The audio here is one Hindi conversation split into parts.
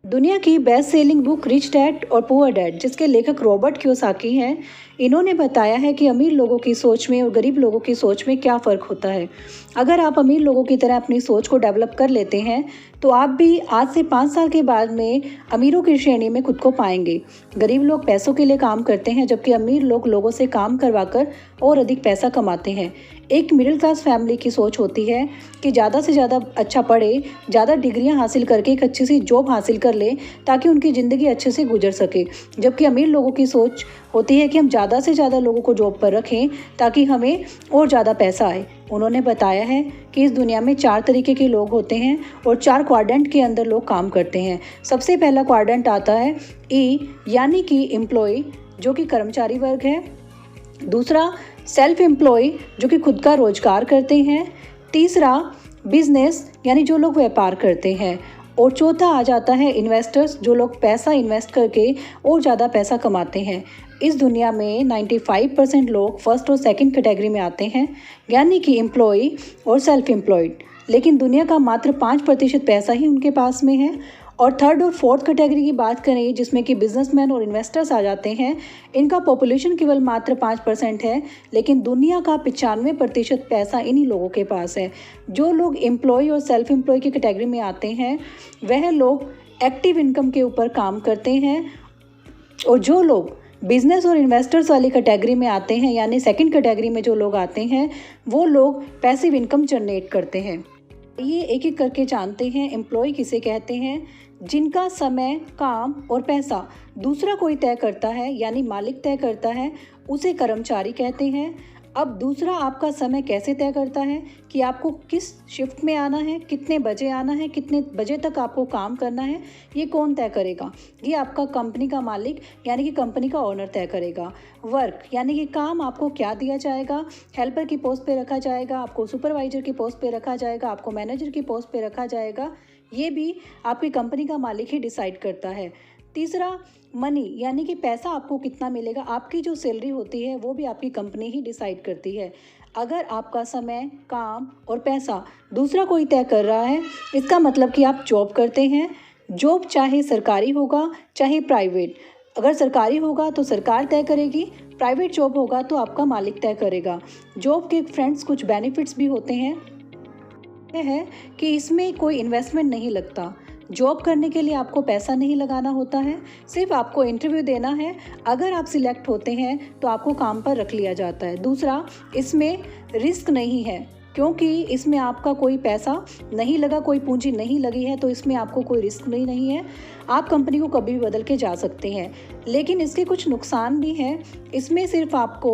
दुनिया की best selling book rich dad और पुअर डैड, जिसके लेखक रॉबर्ट कियोसाकी हैं, इन्होंने बताया है कि अमीर लोगों की सोच में और गरीब लोगों की सोच में क्या फ़र्क होता है। अगर आप अमीर लोगों की तरह अपनी सोच को डेवलप कर लेते हैं तो आप भी आज से 5 साल के बाद में अमीरों की श्रेणी में खुद को पाएंगे। गरीब लोग पैसों के लिए काम करते हैं, जबकि अमीर लोग लोगों से काम करवाकर और अधिक पैसा कमाते हैं। एक मिडिल क्लास फैमिली की सोच होती है कि ज़्यादा से ज़्यादा अच्छा पढ़े, ज़्यादा डिग्रियां हासिल करके एक अच्छी सी जॉब हासिल कर ले ताकि उनकी ज़िंदगी अच्छे से गुजर सके। जबकि अमीर लोगों की सोच होती है कि हम ज़्यादा से ज़्यादा लोगों को जॉब पर रखें ताकि हमें और ज़्यादा पैसा आए। उन्होंने बताया है कि इस दुनिया में 4 तरीके के लोग होते हैं और 4 क्वाड्रेंट के अंदर लोग काम करते हैं। सबसे पहला क्वाड्रेंट आता है ई, यानी कि एम्प्लॉय, जो कि कर्मचारी वर्ग है। दूसरा सेल्फ एम्प्लॉय, जो कि खुद का रोजगार करते हैं। तीसरा बिजनेस, यानी जो लोग व्यापार करते हैं। और चौथा आ जाता है इन्वेस्टर्स, जो लोग पैसा इन्वेस्ट करके और ज़्यादा पैसा कमाते हैं। इस दुनिया में 95% लोग फर्स्ट और सेकंड कैटेगरी में आते हैं, यानी कि एम्प्लॉय और सेल्फ एम्प्लॉयड। लेकिन दुनिया का मात्र 5% पैसा ही उनके पास में है। और थर्ड और फोर्थ कैटेगरी की बात करें, जिसमें कि बिजनेसमैन और इन्वेस्टर्स आ जाते हैं, इनका पॉपुलेशन केवल मात्र 5% है, लेकिन दुनिया का 95% पैसा इन्हीं लोगों के पास है। जो लोग एम्प्लॉय और सेल्फ एम्प्लॉय की कैटेगरी में आते हैं वह लोग एक्टिव इनकम के ऊपर काम करते हैं, और जो लोग बिजनेस और इन्वेस्टर्स वाली कैटेगरी में आते हैं, यानी सेकंड कैटेगरी में जो लोग आते हैं, वो लोग पैसिव इनकम जनरेट करते हैं। ये एक एक करके जानते हैं। एम्प्लॉय किसे कहते हैं? जिनका समय, काम और पैसा दूसरा कोई तय करता है, यानी मालिक तय करता है, उसे कर्मचारी कहते हैं। अब दूसरा आपका समय कैसे तय करता है कि आपको किस शिफ्ट में आना है, कितने बजे आना है, कितने बजे तक आपको काम करना है, ये कौन तय करेगा? ये आपका कंपनी का मालिक, यानी कि कंपनी का ओनर तय करेगा। वर्क, यानी कि काम आपको क्या दिया जाएगा, हेल्पर की पोस्ट पे रखा जाएगा, आपको सुपरवाइजर की पोस्ट पे रखा जाएगा, आपको मैनेजर की पोस्ट पे रखा जाएगा, ये भी आपकी कंपनी का मालिक ही डिसाइड करता है। तीसरा मनी, यानी कि पैसा आपको कितना मिलेगा, आपकी जो सैलरी होती है वो भी आपकी कंपनी ही डिसाइड करती है। अगर आपका समय, काम और पैसा दूसरा कोई तय कर रहा है, इसका मतलब कि आप जॉब करते हैं। जॉब चाहे सरकारी होगा चाहे प्राइवेट। अगर सरकारी होगा तो सरकार तय करेगी, प्राइवेट जॉब होगा तो आपका मालिक तय करेगा। जॉब के फ्रेंड्स कुछ बेनिफिट्स भी होते हैं। यह है कि इसमें कोई इन्वेस्टमेंट नहीं लगता। जॉब करने के लिए आपको पैसा नहीं लगाना होता है, सिर्फ आपको इंटरव्यू देना है। अगर आप सिलेक्ट होते हैं तो आपको काम पर रख लिया जाता है। दूसरा, इसमें रिस्क नहीं है, क्योंकि इसमें आपका कोई पैसा नहीं लगा, कोई पूंजी नहीं लगी है, तो इसमें आपको कोई रिस्क नहीं है। आप कंपनी को कभी भी बदल के जा सकते हैं। लेकिन इसके कुछ नुकसान भी हैं। इसमें सिर्फ आपको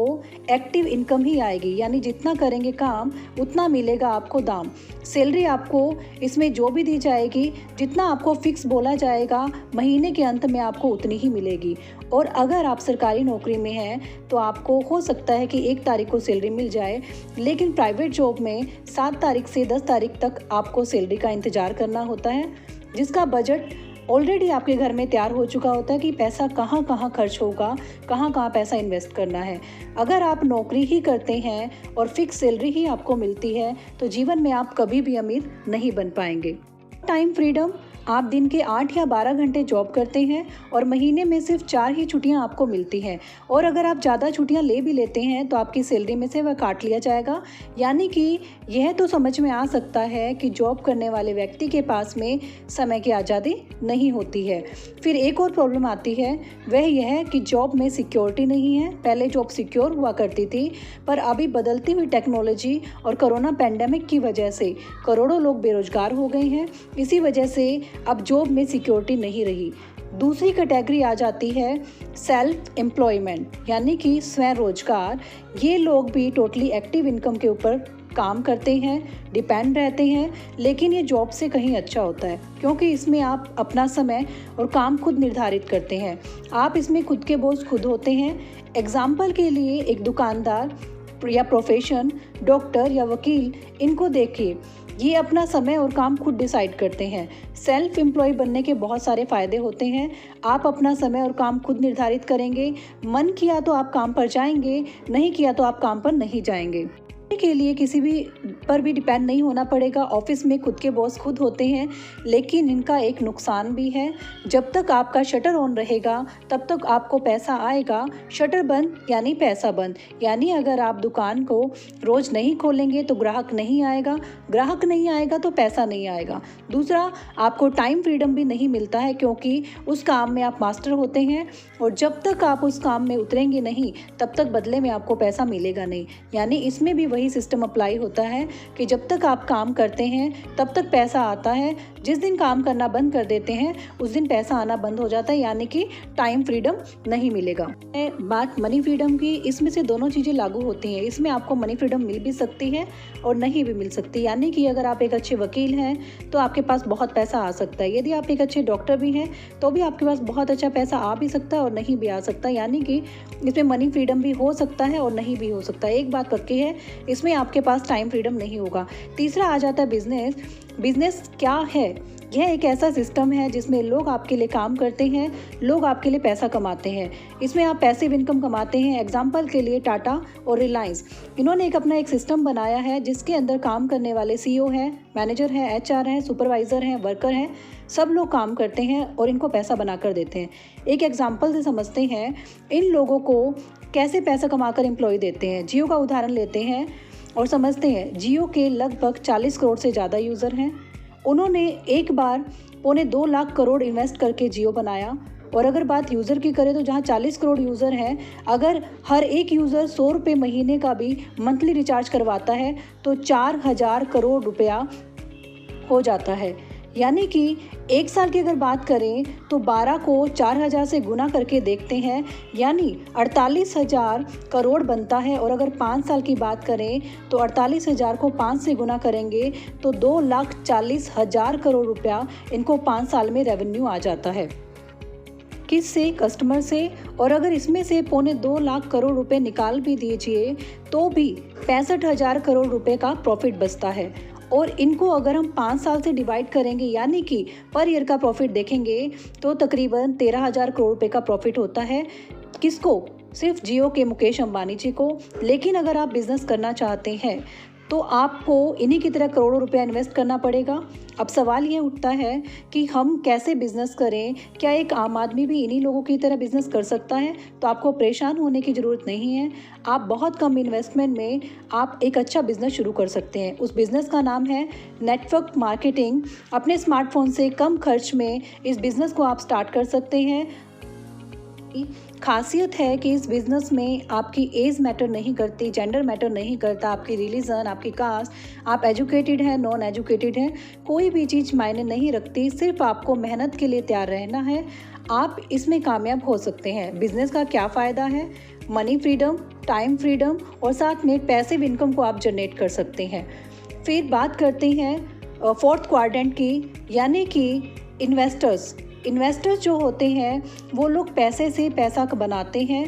एक्टिव इनकम ही आएगी, यानी जितना करेंगे काम उतना मिलेगा आपको दाम। सैलरी आपको इसमें जो भी दी जाएगी, जितना आपको फिक्स बोला जाएगा, महीने के अंत में आपको उतनी ही मिलेगी। और अगर आप सरकारी नौकरी में हैं तो आपको हो सकता है कि 1 तारीख को सैलरी मिल जाए, लेकिन प्राइवेट जॉब में 7 तारीख से 10 तारीख तक आपको सैलरी का इंतज़ार करना होता है, जिसका बजट ऑलरेडी आपके घर में तैयार हो चुका होता है कि पैसा कहाँ कहाँ खर्च होगा, कहाँ कहाँ पैसा इन्वेस्ट करना है। अगर आप नौकरी ही करते हैं और फिक्स सैलरी ही आपको मिलती है तो जीवन में आप कभी भी अमीर नहीं बन पाएंगे। टाइम फ्रीडम, आप दिन के 8 या 12 घंटे जॉब करते हैं और महीने में सिर्फ 4 ही छुट्टियां आपको मिलती हैं। और अगर आप ज़्यादा छुट्टियां ले भी लेते हैं तो आपकी सैलरी में से वह काट लिया जाएगा। यानी कि यह तो समझ में आ सकता है कि जॉब करने वाले व्यक्ति के पास में समय की आज़ादी नहीं होती है। फिर एक और प्रॉब्लम आती है, वह यह है कि जॉब में सिक्योरिटी नहीं है। पहले जॉब सिक्योर हुआ करती थी, पर अभी बदलती हुई टेक्नोलॉजी और कोरोना पैंडेमिक की वजह से करोड़ों लोग बेरोजगार हो गए हैं। इसी वजह से अब जॉब में सिक्योरिटी नहीं रही। दूसरी कैटेगरी आ जाती है सेल्फ एम्प्लॉयमेंट, यानी कि स्वयं रोजगार। ये लोग भी टोटली एक्टिव इनकम के ऊपर काम करते हैं, डिपेंड रहते हैं, लेकिन ये जॉब से कहीं अच्छा होता है, क्योंकि इसमें आप अपना समय और काम खुद निर्धारित करते हैं। आप इसमें खुद के बॉस खुद होते हैं। एग्जाम्पल के लिए एक दुकानदार या प्रोफेशन, डॉक्टर या वकील, इनको देखिए, ये अपना समय और काम खुद डिसाइड करते हैं। सेल्फ एम्प्लॉय बनने के बहुत सारे फ़ायदे होते हैं। आप अपना समय और काम खुद निर्धारित करेंगे। मन किया तो आप काम पर जाएंगे, नहीं किया तो आप काम पर नहीं जाएंगे। के लिए किसी भी पर भी डिपेंड नहीं होना पड़ेगा। ऑफिस में खुद के बॉस खुद होते हैं, लेकिन इनका एक नुकसान भी है। जब तक आपका शटर ऑन रहेगा तब तक आपको पैसा आएगा, शटर बंद यानी पैसा बंद। यानी अगर आप दुकान को रोज़ नहीं खोलेंगे तो ग्राहक नहीं आएगा, ग्राहक नहीं आएगा तो पैसा नहीं आएगा। दूसरा, आपको टाइम फ्रीडम भी नहीं मिलता है, क्योंकि उस काम में आप मास्टर होते हैं और जब तक आप उस काम में उतरेंगे नहीं तब तक बदले में आपको पैसा मिलेगा नहीं। यानी इसमें भी वही सिस्टम अप्लाई होता है कि जब तक आप काम करते हैं तब तक पैसा आता है, जिस दिन काम करना बंद कर देते हैं उस दिन पैसा आना बंद हो जाता है, यानी कि टाइम फ्रीडम नहीं मिलेगा। बात मनी फ्रीडम की, इसमें से दोनों चीज़ें लागू होती हैं। इसमें आपको मनी फ्रीडम मिल भी सकती है और नहीं भी मिल सकती। यानी कि अगर आप एक अच्छे वकील हैं तो आपके पास बहुत पैसा आ सकता है, यदि आप एक अच्छे डॉक्टर भी हैं तो भी आपके पास बहुत अच्छा पैसा आ भी सकता है और नहीं भी आ सकता। यानी कि इसमें मनी फ्रीडम भी हो सकता है और नहीं भी हो सकता। एक बात पक्की है, इसमें आपके पास टाइम फ्रीडम नहीं होगा। तीसरा आ जाता है बिजनेस। बिजनेस क्या है? यह एक ऐसा सिस्टम है जिसमें लोग आपके लिए काम करते हैं, लोग आपके लिए पैसा कमाते हैं। इसमें आप पैसिव इनकम कमाते हैं। एग्जाम्पल के लिए टाटा और रिलायंस, इन्होंने अपना एक सिस्टम बनाया है जिसके अंदर काम करने वाले CEO हैं, मैनेजर हैं, HR हैं, सुपरवाइज़र हैं, वर्कर हैं, सब लोग काम करते हैं और इनको पैसा बना कर देते हैं। एक एग्जाम्पल से समझते हैं इन लोगों को कैसे पैसा कमाकर एम्प्लॉय देते हैं। जियो का उदाहरण लेते हैं और समझते हैं। जियो के लगभग 40 करोड़ से ज़्यादा यूज़र हैं। उन्होंने एक बार 2.25 लाख करोड़ इन्वेस्ट करके जियो बनाया। और अगर बात यूज़र की करें तो जहां 40 करोड़ यूज़र हैं, अगर हर एक यूज़र 100 रुपये महीने का भी मंथली रिचार्ज करवाता है तो 4000 करोड़ रुपया हो जाता है। यानी कि एक साल की अगर बात करें तो 12 को 4000 से गुना करके देखते हैं, यानी 48,000 करोड़ बनता है। और अगर 5 साल की बात करें तो 48,000 को 5 से गुना करेंगे तो 2,40,000 करोड़ रुपया इनको 5 साल में रेवेन्यू आ जाता है। किससे? कस्टमर से। और अगर इसमें से 2.25 लाख करोड़ रुपए निकाल भी दीजिए तो भी 65,000 करोड़ रुपए का प्रॉफिट बचता है। और इनको अगर हम 5 साल से डिवाइड करेंगे, यानी कि पर ईयर का प्रॉफिट देखेंगे तो तकरीबन 13,000 करोड़ रुपए का प्रॉफिट होता है। किसको? सिर्फ जियो के मुकेश अंबानी जी को। लेकिन अगर आप बिजनेस करना चाहते हैं तो आपको इन्हीं की तरह करोड़ों रुपया इन्वेस्ट करना पड़ेगा। अब सवाल ये उठता है कि हम कैसे बिजनेस करें? क्या एक आम आदमी भी इन्हीं लोगों की तरह बिजनेस कर सकता है? तो आपको परेशान होने की ज़रूरत नहीं है। आप बहुत कम इन्वेस्टमेंट में आप एक अच्छा बिजनेस शुरू कर सकते हैं। उस बिज़नेस का नाम है नेटवर्क मार्केटिंग। अपने स्मार्टफोन से कम खर्च में इस बिज़नेस को आप स्टार्ट कर सकते हैं। खासियत है कि इस बिज़नेस में आपकी एज मैटर नहीं करती, जेंडर मैटर नहीं करता, आपकी रिलीजन, आपकी कास्ट, आप एजुकेटेड हैं, नॉन एजुकेटेड हैं, कोई भी चीज़ मायने नहीं रखती। सिर्फ आपको मेहनत के लिए तैयार रहना है, आप इसमें कामयाब हो सकते हैं। बिज़नेस का क्या फ़ायदा है? मनी फ्रीडम, टाइम फ्रीडम और साथ में पैसिव इनकम को आप जनरेट कर सकते हैं। फिर बात करते हैं 4th क्वाड्रेंट की, यानी कि इन्वेस्टर्स जो होते हैं वो लोग पैसे से पैसा बनाते हैं।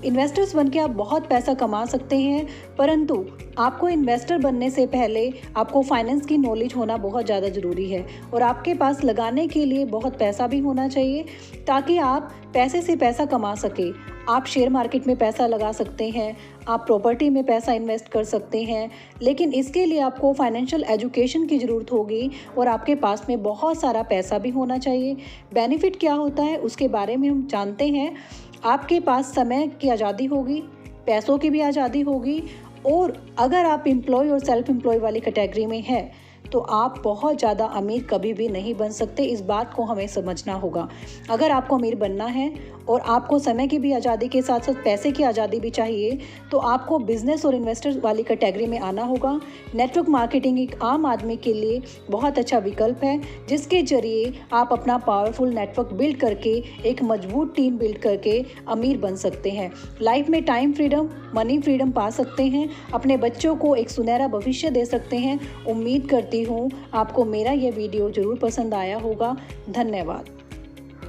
इन्वेस्टर्स बनके आप बहुत पैसा कमा सकते हैं, परंतु आपको इन्वेस्टर बनने से पहले आपको फाइनेंस की नॉलेज होना बहुत ज़्यादा ज़रूरी है और आपके पास लगाने के लिए बहुत पैसा भी होना चाहिए ताकि आप पैसे से पैसा कमा सके। आप शेयर मार्केट में पैसा लगा सकते हैं, आप प्रॉपर्टी में पैसा इन्वेस्ट कर सकते हैं, लेकिन इसके लिए आपको फाइनेंशियल एजुकेशन की ज़रूरत होगी और आपके पास में बहुत सारा पैसा भी होना चाहिए। बेनिफिट क्या होता है उसके बारे में हम जानते हैं। आपके पास समय की आज़ादी होगी, पैसों की भी आज़ादी होगी और अगर आप एम्प्लॉय और सेल्फ एम्प्लॉय वाली कैटेगरी में हैं तो आप बहुत ज़्यादा अमीर कभी भी नहीं बन सकते। इस बात को हमें समझना होगा। अगर आपको अमीर बनना है और आपको समय की भी आज़ादी के साथ साथ पैसे की आज़ादी भी चाहिए तो आपको बिजनेस और इन्वेस्टर वाली कैटेगरी में आना होगा। नेटवर्क मार्केटिंग एक आम आदमी के लिए बहुत अच्छा विकल्प है जिसके जरिए आप अपना पावरफुल नेटवर्क बिल्ड करके एक मजबूत टीम बिल्ड करके अमीर बन सकते हैं। लाइफ में टाइम फ्रीडम, मनी फ्रीडम पा सकते हैं, अपने बच्चों को एक सुनहरा भविष्य दे सकते हैं। उम्मीद करती हूँ आपको मेरा यह वीडियो ज़रूर पसंद आया होगा। धन्यवाद।